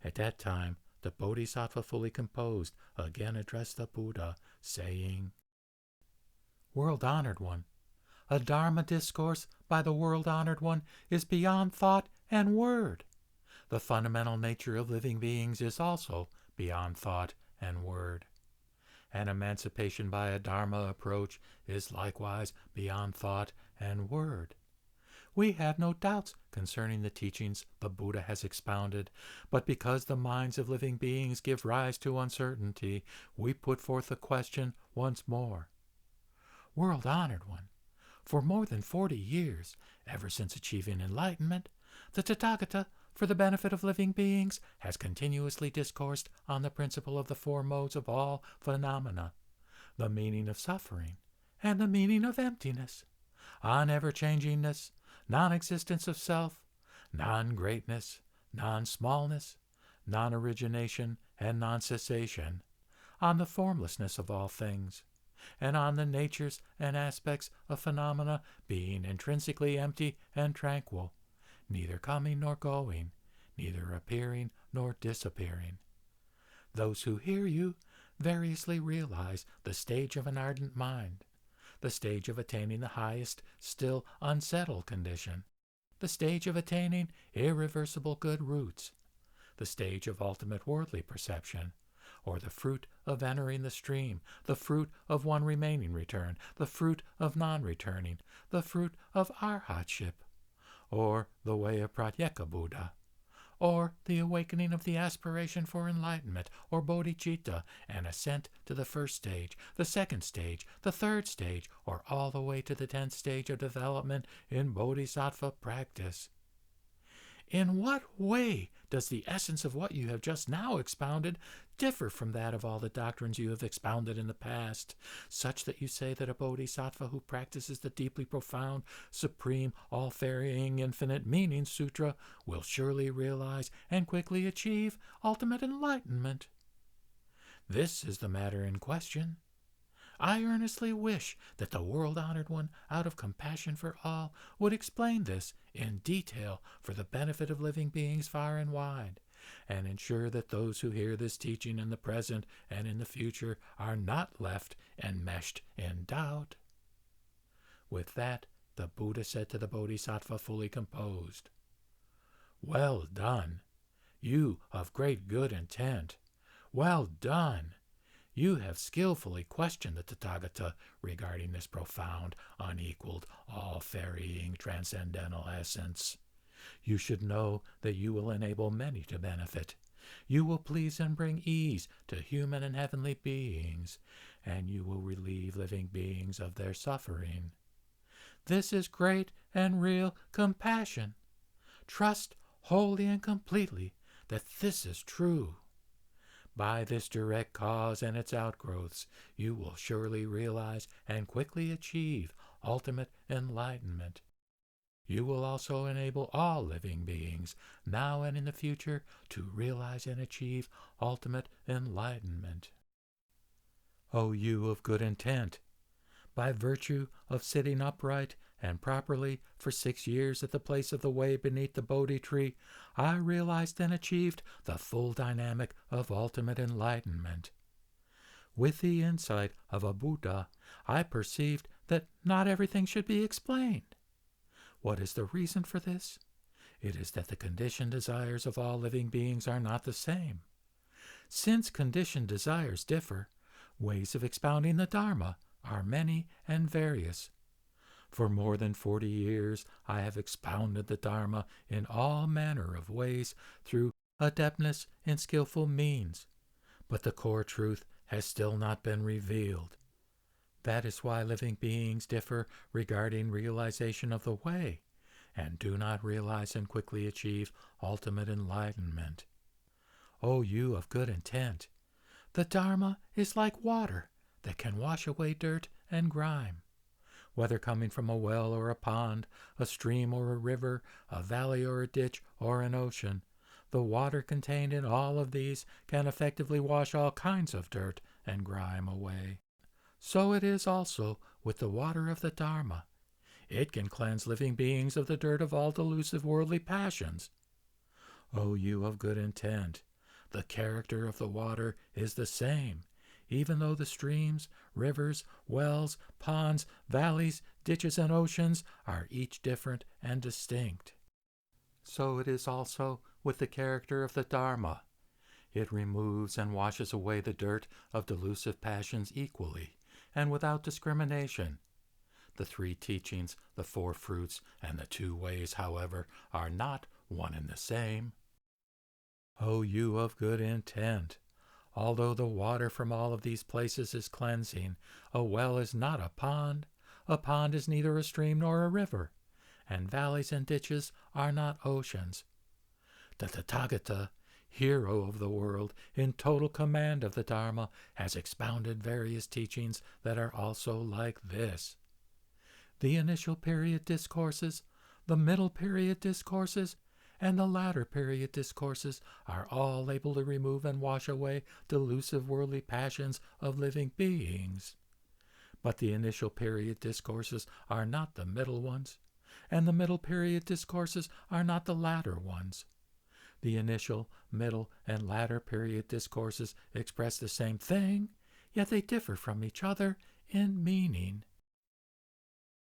At that time, the Bodhisattva fully composed again addressed the Buddha, saying, World-honored one, a Dharma discourse by the world-honored one is beyond thought and word. The fundamental nature of living beings is also beyond thought and word. And emancipation by a Dharma approach is likewise beyond thought and word. We have no doubts concerning the teachings the Buddha has expounded, but because the minds of living beings give rise to uncertainty, we put forth the question once more. World-honored one, for more than 40 years, ever since achieving enlightenment, the Tathagata, for the benefit of living beings, has continuously discoursed on the principle of the four modes of all phenomena, the meaning of suffering, and the meaning of emptiness, on ever-changingness, non-existence of self, non-greatness, non-smallness, non-origination, and non-cessation, on the formlessness of all things, and on the natures and aspects of phenomena being intrinsically empty and tranquil, neither coming nor going, neither appearing nor disappearing. Those who hear you variously realize the stage of an ardent mind, the stage of attaining the highest, still unsettled condition, the stage of attaining irreversible good roots, the stage of ultimate worldly perception, or the fruit of entering the stream, the fruit of one remaining return, the fruit of non-returning, the fruit of arhatship, or the way of Pratyeka Buddha, or the awakening of the aspiration for enlightenment, or bodhicitta, and ascent to the first stage, the second stage, the third stage, or all the way to the 10th stage of development in bodhisattva practice. In what way does the essence of what you have just now expounded differ from that of all the doctrines you have expounded in the past, such that you say that a bodhisattva who practices the deeply profound, supreme, all-varying, infinite meaning sutra will surely realize and quickly achieve ultimate enlightenment? This is the matter in question. I earnestly wish that the world-honored one, out of compassion for all, would explain this in detail for the benefit of living beings far and wide, and ensure that those who hear this teaching in the present and in the future are not left enmeshed in doubt. With that, the Buddha said to the Bodhisattva fully composed, Well done, you of great good intent. Well done. You have skillfully questioned the Tathagata regarding this profound, unequaled, all-varying, transcendental essence. You should know that you will enable many to benefit. You will please and bring ease to human and heavenly beings, and you will relieve living beings of their suffering. This is great and real compassion. Trust wholly and completely that this is true. By this direct cause and its outgrowths, you will surely realize and quickly achieve ultimate enlightenment. You will also enable all living beings, now and in the future, to realize and achieve ultimate enlightenment. O you of good intent, by virtue of sitting upright and properly for 6 years at the place of the way beneath the Bodhi tree, I realized and achieved the full dynamic of ultimate enlightenment. With the insight of a Buddha, I perceived that not everything should be explained. What is the reason for this? It is that the conditioned desires of all living beings are not the same. Since conditioned desires differ, ways of expounding the Dharma are many and various. For more than 40 years I have expounded the Dharma in all manner of ways through adeptness in skillful means, but the core truth has still not been revealed. That is why living beings differ regarding realization of the way, and do not realize and quickly achieve ultimate enlightenment. O you of good intent, the Dharma is like water that can wash away dirt and grime. Whether coming from a well or a pond, a stream or a river, a valley or a ditch or an ocean, the water contained in all of these can effectively wash all kinds of dirt and grime away. So it is also with the water of the Dharma. It can cleanse living beings of the dirt of all delusive worldly passions. O you of good intent, The character of the water is the same, even though the streams, rivers, wells, ponds, valleys, ditches, and oceans are each different and distinct. So it is also with the character of the Dharma. It removes and washes away the dirt of delusive passions equally and without discrimination. The three teachings, the four fruits, and the two ways, however, are not one and the same. O you of good intent, although the water from all of these places is cleansing, a well is not a pond is neither a stream nor a river, and valleys and ditches are not oceans. The Tathagata, hero of the world, in total command of the Dharma, has expounded various teachings that are also like this. The initial period discourses, the middle period discourses, and the latter period discourses are all able to remove and wash away delusive worldly passions of living beings. But the initial period discourses are not the middle ones, and the middle period discourses are not the latter ones. The initial, middle, and latter period discourses express the same thing, yet they differ from each other in meaning.